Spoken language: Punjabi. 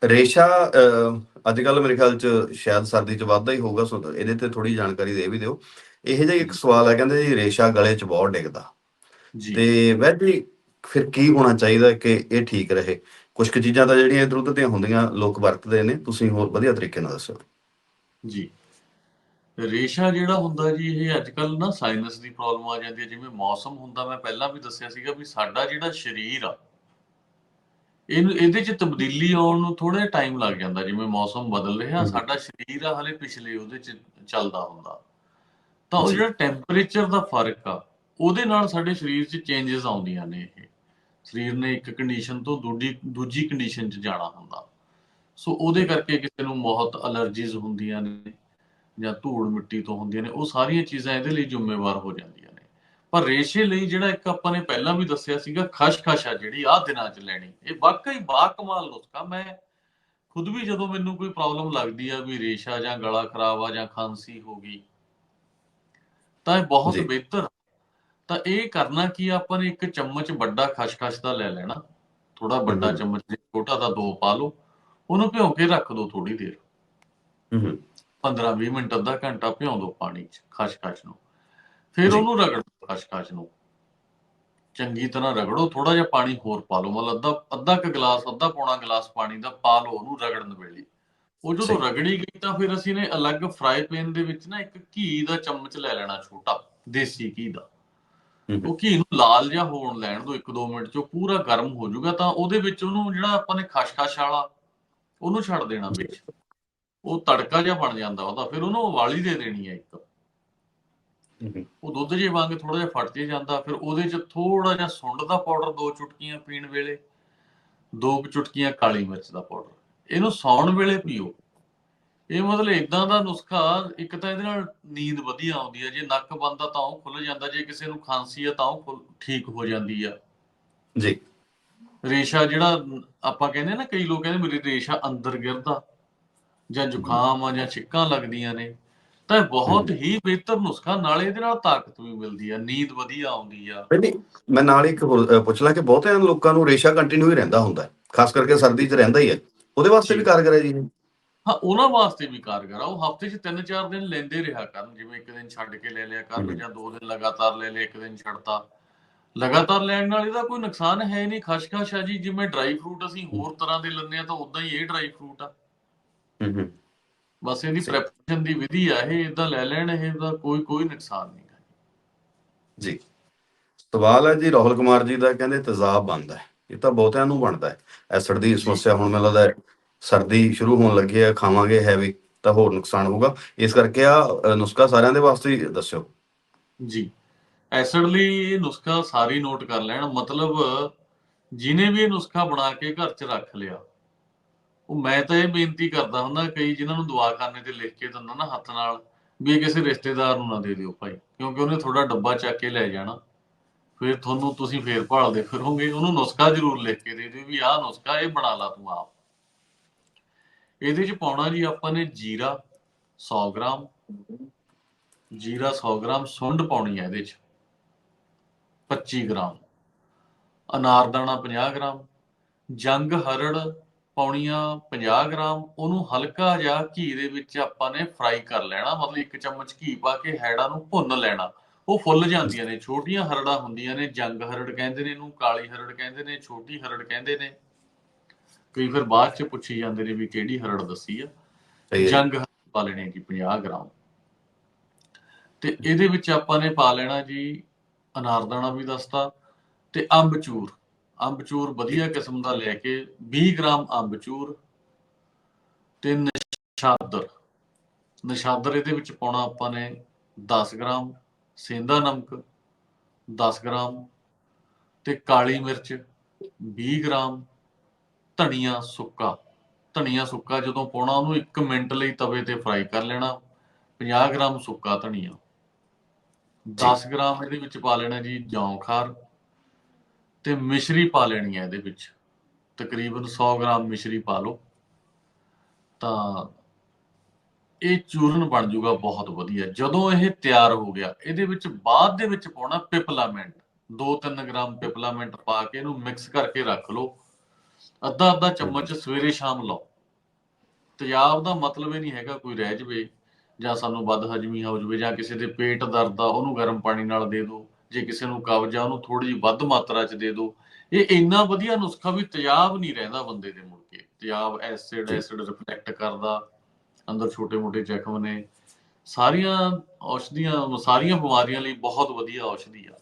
ਰੇਸ਼ਾ ਅੱਜ ਕੱਲ ਮੇਰੇ ਖਿਆਲ ਚ ਸ਼ਾਇਦ ਸਰਦੀ ਚ ਵੱਧਦਾ ਹੀ ਹੋਊਗਾ, ਸੋ ਇਹਦੇ ਤੇ ਥੋੜੀ ਜਾਣਕਾਰੀ ਦੇ ਵੀ ਦਿਓ। ਇਹੋ ਜਿਹਾ ਇੱਕ ਜੀ ਸਵਾਲ ਹੈ, ਕਹਿੰਦੇ ਜੀ ਰੇਸ਼ਾ ਗਲੇ ਚ ਬਹੁਤ ਡਿੱਗਦਾ, ਜੀ ਤੇ ਵੈਸੇ ਫਿਰ ਕੀ ਹੋਣਾ ਚਾਹੀਦਾ ਕਿ ਇਹ ਠੀਕ ਰਹੇ? ਕੁਝ ਕੁ ਚੀਜ਼ਾਂ ਤਾਂ ਜਿਹੜੀਆਂ ਇੱਧਰ ਉੱਧਰ ਦੀਆਂ ਹੁੰਦੀਆਂ ਲੋਕ ਵਰਤਦੇ ਨੇ, ਤੁਸੀਂ ਹੋਰ ਵਧੀਆ ਤਰੀਕੇ ਨਾਲ ਦੱਸੋ। ਜੀ ਰੇਸ਼ਾ ਜਿਹੜਾ ਹੁੰਦਾ ਜੀ, ਇਹ ਅੱਜ ਕੱਲ ਨਾ ਸਾਇਨਸ ਦੀ ਪ੍ਰੋਬਲਮ ਆ ਜਾਂਦੀ ਹੈ। ਜਿਵੇਂ ਮੌਸਮ ਹੁੰਦਾ, ਮੈਂ ਪਹਿਲਾਂ ਵੀ ਦੱਸਿਆ ਸੀਗਾ ਵੀ ਸਾਡਾ ਜਿਹੜਾ ਸਰੀਰ ਆ, ਇਹਦੇ ਚ ਤਬਦੀਲੀ ਆਉਣ ਨੂੰ ਥੋੜਾ ਜਿਹਾ ਟਾਈਮ ਲੱਗ ਜਾਂਦਾ। ਜਿਵੇਂ ਮੌਸਮ ਬਦਲ ਰਿਹਾ, ਹਮ, ਸਾਡਾ ਸਰੀਰ ਆ ਹਲੇ ਪਿਛਲੇ ਉਹਦੇ ਚ ਚੱਲਦਾ ਹੁੰਦਾ। ਤਾਂ ਉਹ ਜੀ। ਜਿਹੜਾ ਟੈਂਪਰੇਚਰ ਦਾ ਫਰਕ ਆ, ਉਹਦੇ ਨਾਲ ਸਾਡੇ ਸਰੀਰ 'ਚ ਚੇਂਜਸ ਆਉਂਦੀਆਂ ਨੇ। ਇਹ ਸਰੀਰ ਨੇ ਇੱਕ ਕੰਡੀਸ਼ਨ ਤੋਂ ਦੂਜੀ ਕੰਡੀਸ਼ਨ 'ਚ ਜਾਣਾ ਹੁੰਦਾ। ਸੋ ਉਹਦੇ ਸਹੀ। ਕਰਕੇ ਕਿਸੇ ਨੂੰ ਬਹੁਤ ਅਲਰਜੀਜ਼ ਹੁੰਦੀਆਂ ਨੇ, ਜਾਂ ਧੂੜ ਮਿੱਟੀ ਤੋਂ ਹੁੰਦੀਆਂ ਨੇ। ਉਹ ਸਾਰੀਆਂ ਚੀਜ਼ਾਂ ਇਹਦੇ ਲਈ ਜ਼ਿੰਮੇਵਾਰ ਹੋ ਜਾਂਦੀਆਂ ਨੇ। ਪਰ ਰੇਸ਼ੇ ਲਈ ਜਿਹੜਾ ਇੱਕ ਆਪਾਂ ਨੇ ਪਹਿਲਾਂ ਵੀ ਦੱਸਿਆ ਸੀਗਾ, ਖਸਖਸ ਆ ਜਿਹੜੀ ਆਹ ਦਿਨਾਂ 'ਚ ਲੈਣੀ, ਇਹ ਵਾਕਈ ਬਾਕਮਾਲ ਨੁਸਖਾ। ਮੈਂ ਖੁਦ ਵੀ ਜਦੋਂ ਮੈਨੂੰ ਕੋਈ ਪ੍ਰੋਬਲਮ ਲੱਗਦੀ ਆ ਵੀ ਰੇਸ਼ਾ ਜਾਂ ਗਲਾ ਖਰਾਬ ਆ ਜਾਂ ਖਾਂਸੀ ਹੋ ਗਈ, ਤਾਂ ਇਹ ਬਹੁਤ ਜੀ। ਬਿਹਤਰ ਆ। ਤਾਂ ਇਹ ਕਰਨਾ ਕੀ ਆ, ਆਪਾਂ ਨੇ ਇੱਕ ਚਮਚ ਵੱਡਾ ਖਸਖਸ ਦਾ ਲੈ ਲੈਣਾ। ਥੋੜਾ ਵੱਡਾ ਹਮ, ਚਮਚ, ਛੋਟਾ ਦਾ ਦੋ ਪਾ ਲਓ। ਉਹਨੂੰ ਭਿਉਂ ਕੇ ਰੱਖ ਦਿਓ ਥੋੜੀ ਦੇਰ, ਹਮ, 15-20 ਮਿੰਟ, ਅੱਧਾ ਘੰਟਾ ਭਿਉਂ ਦਿਓ ਪਾਣੀ 'ਚ ਖਸਖਸ ਨੂੰ। ਫਿਰ ਜੀ। ਉਹਨੂੰ ਰਗੜੋ, ਖਸਖਸ ਨੂੰ ਚੰਗੀ ਤਰ੍ਹਾਂ ਰਗੜੋ। ਥੋੜਾ ਜਿਹਾ ਪਾਣੀ ਹੋਰ ਪਾ ਲਓ, ਮਤਲਬ ਅੱਧਾ ਕੁ ਗਲਾਸ, ਅੱਧਾ ਪੌਣਾ ਗਲਾਸ ਪਾਣੀ ਦਾ ਪਾ ਲਓ ਉਹਨੂੰ ਰਗੜਨ ਵੇਲੇ। ਉਹ ਜਦੋਂ ਸਹੀ। ਰਗੜੀ ਗਈ, ਤਾਂ ਫਿਰ ਅਸੀਂ ਨੇ ਅਲੱਗ ਫਰਾਈ ਪੈਨ ਦੇ ਵਿੱਚ ਨਾ ਇੱਕ ਘੀ ਦਾ ਚਮਚ ਲੈ ਲੈਣਾ, ਛੋਟਾ ਦੇਸੀ ਘੀ ਦਾ। ਹਮ, ਉਹ ਘੀ ਨੂੰ ਲਾਲ ਜਿਹਾ ਹੋਣ ਲੈਣ ਦੋ, 1-2 ਮਿੰਟ 'ਚ ਉਹ ਪੂਰਾ ਗਰਮ ਹੋ ਜਾਊਗਾ। ਤਾਂ ਉਹਦੇ ਵਿੱਚ ਉਹਨੂੰ, ਜਿਹੜਾ ਆਪਾਂ ਨੇ ਖਸਖਸ ਵਾਲਾ, ਉਹਨੂੰ ਛੱਡ ਦੇਣਾ ਜੀ। ਵਿੱਚ। ਉਹ ਤੜਕਾ ਜਿਹਾ ਬਣ ਜਾਂਦਾ ਉਹਦਾ। ਫਿਰ ਉਹਨੂੰ ਉਬਾਲੀ ਦੇ ਦੇਣੀ ਹੈ ਇੱਕ। ਹਮ, ਉਹ ਦੁੱਧ ਜੇ ਵਾਂਗ ਥੋੜਾ ਜਿਹਾ ਫਟ ਜੇ ਜਾਂਦਾ। ਫਿਰ ਉਹਦੇ 'ਚ ਥੋੜਾ ਜਿਹਾ ਸੁੰਡ ਦਾ ਪਾਊਡਰ, 2 ਚੁਟਕੀਆਂ ਪੀਣ ਵੇਲੇ, 2 ਚੁਟਕੀਆਂ ਕਾਲੀ ਮਿਰਚ ਦਾ ਪਾਊਡਰ। ਇਹਨੂੰ ਸੌਣ ਵੇਲੇ ਪੀਓ। ਇਹ ਮਤਲਬ ਇਦਾਂ ਦਾ ਨੁਸਖਾ, ਇੱਕ ਤਾਂ ਇਹਦੇ ਨਾਲ ਨੀਂਦ ਵਧੀਆ ਆਉਂਦੀ ਹੈ। ਜੇ ਨੱਕ ਬੰਦ ਆ ਤਾਂ ਉਹ ਖੁੱਲ ਜਾਂਦਾ। ਜੇ ਕਿਸੇ ਨੂੰ ਖਾਂਸੀ ਆ ਤਾਂ ਉਹ ਠੀਕ ਹੋ ਜਾਂਦੀ ਆ। ਜੀ। ਰੇਸ਼ਾ ਜਿਹੜਾ ਆਪਾਂ ਕਹਿੰਦੇ ਨਾ, ਕਈ ਲੋਕ ਕਹਿੰਦੇ ਮੇਰੇ ਰੇਸ਼ਾ ਅੰਦਰ ਗਿਰਦਾ, ਜਾਂ ਹਮ, ਜ਼ੁਕਾਮ ਆ, ਜਾਂ ਛਿੱਕਾਂ ਲੱਗਦੀਆਂ ਨੇ, ਤਾਂ ਇਹ ਬਹੁਤ ਹਮ। ਹੀ ਬਿਹਤਰ ਨੁਸਖਾ। ਨਾਲੇ ਇਹਦੇ ਨਾਲ ਤਾਕਤ ਵੀ ਮਿਲਦੀ ਆ, ਨੀਂਦ ਵਧੀਆ ਆਉਂਦੀ ਆ। ਨਹੀਂ, ਮੈਂ ਨਾਲ ਇੱਕ ਹੋਰ ਪੁੱਛ ਲਾਂ ਕਿ ਬਹੁਤਿਆਂ ਲੋਕਾਂ ਨੂੰ ਰੇਸ਼ਾ ਕੰਟੀਨਿਊ ਹੀ ਰਹਿੰਦਾ ਹੁੰਦਾ ਹੈ, ਖਾਸ ਕਰਕੇ ਸਰਦੀ 'ਚ ਰਹਿੰਦਾ ਹੀ ਹੈ। ਉਹਦੇ ਵਾਸਤੇ ਵੀ ਜੀ ਕਾਰਗਰ ਹੈ ਜੀ ਇਹ? ਹਾਂ, ਉਹਨਾਂ ਵਾਸਤੇ ਵੀ ਕਾਰਗਰ ਆ। ਉਹ ਹਫ਼ਤੇ 'ਚ 3-4 ਦਿਨ ਲੈਂਦੇ ਰਿਹਾ ਕਰਨ। ਜਿਵੇਂ ਇੱਕ ਦਿਨ ਛੱਡ ਕੇ ਲੈ ਲਿਆ ਕਰਨ, ਹਮ, ਜਾਂ 2 ਦਿਨ ਲਗਾਤਾਰ ਲੈ ਲਿਆ, ਇੱਕ ਦਿਨ ਛੱਡਤਾ। ਲਗਾਤਾਰ ਲੈਣ ਨਾਲ ਇਹਦਾ ਕੋਈ ਨੁਕਸਾਨ ਹੈ ਨਹੀਂ। ਖਸਖਸ ਆ ਜੀ, ਜਿਵੇਂ ਡਰਾਈ ਫਰੂਟ ਅਸੀਂ ਹੋਰ ਤਰ੍ਹਾਂ ਦੇ ਲੈਂਦੇ ਆ, ਤਾਂ ਉਦਾਂ ਹੀ ਇਹ ਡਰਾਈ ਫਰੂਟ ਆ। ਹਮ। ਬਸ ਇਹਦੀ ਸਹੀ। ਪ੍ਰੈਪਰੇਸ਼ਨ ਦੀ ਵਿਧੀ ਆ, ਇਹ ਇਦਾਂ ਲੈ ਲੈਣ, ਇਹਦਾ ਕੋਈ ਨੁਕਸਾਨ ਨਹੀਂ ਹੈ। ਜੀ। ਸਵਾਲ ਹੈ ਜੀ ਰਾਹੁਲ ਕੁਮਾਰ ਜੀ ਦਾ, ਕਹਿੰਦੇ ਤੇਜ਼ਾਬ ਬਣਦਾ ਹੈ, ਇਹ ਤਾਂ ਬਹੁਤਿਆਂ ਨੂੰ ਬਣਦਾ ਹੈ। ਐਸਿਡ ਦੀ ਜੀ ਸਮੱਸਿਆ ਹੁਣ ਮੈਨੂੰ ਲੱਗਦਾ ਹੈ ਸਰਦੀ ਸ਼ੁਰੂ ਹੋਣ ਲੱਗੀ ਹੈ, ਖਾਵਾਂਗੇ ਹੈਵੀ ਤਾਂ ਹੋਰ ਨੁਕਸਾਨ ਹੋਊਗਾ। ਇਸ ਕਰਕੇ ਆ ਨੁਸਖਾ ਸਾਰਿਆਂ ਦੇ ਵਾਸਤੇ ਹੀ ਦੱਸਿਓ। ਜੀ ਐਸਿਡ ਲਈ ਇਹ ਨੁਸਖਾ ਸਾਰੀ ਨੋਟ ਕਰ ਲੈਣ। ਮਤਲਬ ਜਿਹਨੇ ਵੀ ਇਹ ਨੁਸਖਾ ਬਣਾ ਕੇ ਘਰ 'ਚ ਰੱਖ ਲਿਆ, ਉਹ, ਮੈਂ ਤਾਂ ਇਹ ਬੇਨਤੀ ਕਰਦਾ ਹੁੰਦਾ, ਕਈ ਜਿਨ੍ਹਾਂ ਨੂੰ ਦਵਾਖਾਨੇ ਤੇ ਲਿਖ ਕੇ ਦਿੰਦਾ ਨਾ ਹੱਥ ਨਾਲ, ਵੀ ਇਹ ਕਿਸੇ ਰਿਸ਼ਤੇਦਾਰ ਨੂੰ ਨਾ ਦੇ ਦਿਓ ਭਾਈ, ਕਿਉਂਕਿ ਉਹਨੇ ਤੁਹਾਡਾ ਡੱਬਾ ਚੱਕ ਕੇ ਲੈ ਜਾਣਾ। ਫਿਰ ਤੁਸੀਂ ਫੇਰ ਭਾਲਦੇ ਫਿਰੋਗੇ। ਉਹਨੂੰ ਨੁਸਖਾ ਜ਼ਰੂਰ ਲਿਖ ਕੇ ਦੇ ਦਿਓ ਵੀ ਆਹ ਨੁਸਖਾ, ਇਹ ਬਣਾ ਲਾ ਤੂੰ ਆਪ। ਇਹਦੇ 'ਚ ਪਾਉਣਾ ਜੀ ਆਪਾਂ ਨੇ ਜੀਰਾ 100 ਗ੍ਰਾਮ, ਜੀਰਾ 100 ਗ੍ਰਾਮ, ਸੁੰਡ ਪਾਉਣੀ ਹੈ ਇਹਦੇ 'ਚ 25 ਗ੍ਰਾਮ, ਅਨਾਰਦਾਣਾ 50 ਗ੍ਰਾਮ, ਜੰਗ ਹਰੜ ਪਾਉਣੀਆਂ 50 ਗ੍ਰਾਮ। ਉਹਨੂੰ ਹਲਕਾ ਜਿਹਾ ਘੀ ਦੇ ਵਿੱਚ ਆਪਾਂ ਨੇ ਫਰਾਈ ਕਰ ਲੈਣਾ। ਮਤਲਬ 1 ਚਮਚ ਘੀ ਪਾ ਕੇ ਹੈੜਾਂ ਨੂੰ ਭੁੰਨ ਲੈਣਾ। ਉਹ ਫੁੱਲ ਜਾਂਦੀਆਂ ਨੇ, ਛੋਟੀਆਂ ਹਰੜਾਂ ਹੁੰਦੀਆਂ ਨੇ। ਜੰਗ ਹਰੜ ਕਹਿੰਦੇ ਨੇ ਇਹਨੂੰ, ਕਾਲੀ ਹਰੜ ਕਹਿੰਦੇ ਨੇ, ਛੋਟੀ ਹਰੜ ਕਹਿੰਦੇ ਨੇ। ਕਈ ਫਿਰ ਬਾਅਦ 'ਚ ਪੁੱਛੀ ਜਾਂਦੇ ਨੇ ਵੀ ਕਿਹੜੀ ਹਰੜ ਦੱਸੀ ਆ। ਸਹੀ ਹੈ ਜੀ। ਜੰਗ ਹਰੜ ਪਾ ਲੈਣੇ ਜੀ 50 ਗ੍ਰਾਮ। ਤੇ ਇਹਦੇ ਵਿੱਚ ਆਪਾਂ ਨੇ ਪਾ ਲੈਣਾ ਜੀ ਅਨਾਰਦਾਣਾ ਵੀ ਦੱਸਤਾ, ਤੇ ਅੰਬਚੂਰ। ਅੰਬਚੂਰ ਜੀ। ਵਧੀਆ ਕਿਸਮ ਦਾ ਲੈ ਕੇ 20 ਗ੍ਰਾਮ ਅੰਬਚੂਰ, ਤੇ ਨਸ਼ਾਦਰ। ਨਸ਼ਾਦਰ ਇਹਦੇ ਵਿੱਚ ਪਾਉਣਾ ਆਪਾਂ ਨੇ 10 ਗ੍ਰਾਮ, ਸੇਂਦਾ ਨਮਕ 10 ਗ੍ਰਾਮ, ਤੇ ਕਾਲੀ ਮਿਰਚ 20 ਗ੍ਰਾਮ, ਧਨੀਆ ਸੁੱਕਾ। ਧਨੀਆ ਸੁੱਕਾ ਜਦੋਂ ਪਾਉਣਾ, ਉਹਨੂੰ 1 ਮਿੰਟ ਲਈ ਤਵੇ ਤੇ ਫਰਾਈ ਕਰ ਲੈਣਾ। 50 ਗ੍ਰਾਮ ਸੁੱਕਾ ਧਨੀਆ। ਜੀ। 10 ਗ੍ਰਾਮ ਇਹਦੇ ਵਿੱਚ ਪਾ ਲੈਣਾ ਜੀ ਜੌਂ ਖਾਰ, ਤੇ ਮਿਸ਼ਰੀ ਪਾ ਲੈਣੀ ਹੈ ਇਹਦੇ ਵਿੱਚ। ਤਕਰੀਬਨ 100 ਗ੍ਰਾਮ ਮਿਸ਼ਰੀ ਪਾ ਲਓ। ਤਾਂ ਇਹ ਚੂਰਨ ਬਣ ਜਾਊਗਾ ਬਹੁਤ ਵਧੀਆ। ਜਦੋਂ ਇਹ ਤਿਆਰ ਹੋ ਗਿਆ, ਇਹਦੇ ਵਿੱਚ ਬਾਅਦ ਦੇ ਵਿੱਚ ਪਾਉਣਾ ਪਿਪਲਾਮੈਂਟ। 2-3 ਗ੍ਰਾਮ ਪਿਪਲਾਮੈਂਟ ਪਾ ਕੇ ਇਹਨੂੰ ਮਿਕਸ ਕਰਕੇ ਰੱਖ ਲਓ। ਅੱਧਾ ਅੱਧਾ ਚਮਚ ਸਵੇਰੇ ਸ਼ਾਮ ਲਾਓ। ਤੇਜ਼ਾਬ ਦਾ ਮਤਲਬ ਇਹ ਨਹੀਂ ਹੈਗਾ ਕੋਈ ਰਹਿ ਜਵੇ ਜਾਂ ਸਾਨੂੰ ਬਦਹਜ਼ਮੀ ਹੋ ਜਾਵੇ ਜਾਂ ਕਿਸੇ ਦੇ ਪੇਟ ਦਰਦ ਆ ਉਹਨੂੰ ਗਰਮ ਪਾਣੀ ਨਾਲ ਦੇ ਦਿਓ, ਜੇ ਕਿਸੇ ਨੂੰ ਕਬਜ਼ ਆ ਉਹਨੂੰ ਥੋੜੀ ਜਿਹੀ ਵੱਧ ਮਾਤਰਾ 'ਚ ਦੇ ਦਿਓ। ਇਹ ਇੰਨਾ ਵਧੀਆ ਨੁਸਖਾ ਵੀ ਤੇਜ਼ਾਬ ਨਹੀਂ ਰਹਿੰਦਾ ਬੰਦੇ ਦੇ ਮੁੜ ਕੇ। ਤੇਜ਼ਾਬ ਐਸਿਡ ਰਿਫਲੈਕਟ ਕਰਦਾ, ਅੰਦਰ ਛੋਟੇ ਮੋਟੇ ਜ਼ਖਮ ਨੇ। ਸਾਰੀਆਂ ਔਸ਼ਧੀਆਂ ਸਾਰੀਆਂ ਬਿਮਾਰੀਆਂ ਲਈ ਬਹੁਤ ਵਧੀਆ ਔਸ਼ਧੀ ਆ।